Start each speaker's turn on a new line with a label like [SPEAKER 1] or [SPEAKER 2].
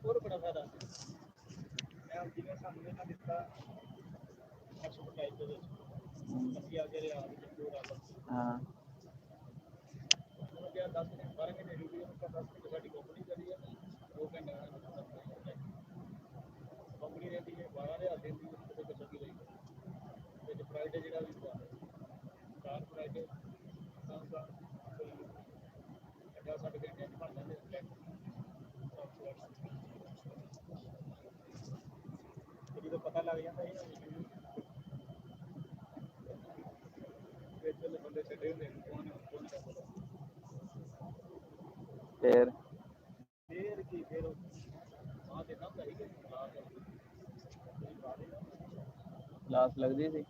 [SPEAKER 1] ਹੋਰ ਬੜਾ ਫਾਇਦਾ ਮੈਂ ਜਿਵੇਂ ਸਾਨੂੰ ਇਹਨਾਂ ਦਿੱਤਾ ਐਕਸਪਰਟਾਈਜ਼ ਦੇ ਵਿੱਚ ਅਸੀਂ ਆ ਜਿਹੜੇ ਆ ਜੋ ਰੱਬ
[SPEAKER 2] ਹਾਂ
[SPEAKER 1] ਉਹ ਕਿਹਾ 10 ਮਿੰਟ 12 ਘੰਟੇ ਡਿਊਟੀ ਉਹਨੂੰ ਪਤਾ 10 ਮਿੰਟ ਸਾਡੀ ਕੰਪਨੀ ਕਰੀ ਆ 2 ਘੰਟੇ ਕੰਪਨੀ ਰਹਿੰਦੀ ਹੈ 12,000 ਦਿੰਦੀ ਹੈ ਕਿਤੇ ਕਿਤੇ ਦੀ ਰਹੀ ਤੇ ਫਰਾਈਡੇ ਜਿਹੜਾ ਵੀ ਹੁੰਦਾ ਕਾਰ ਫਰਾਈਡੇ ਦਾ ਕੋਈ 50-60 ਘੰਟੇ ਬਣ ਜਾਂਦੇ ਜਦੋਂ ਪਤਾ ਲੱਗ ਜਾਂਦਾ ਸੀ ਨਾ ਬੰਦੇ ਛੱਡੇ ਹੁੰਦੇ ਕੌਣ
[SPEAKER 2] ਫਿਰ
[SPEAKER 1] ਕੀ ਫਿਰ ਆ ਦੇਣਾ ਹੁੰਦਾ ਸੀ ਕਿ
[SPEAKER 2] ਕਲਾਸ ਲੱਗਦੀ ਸੀ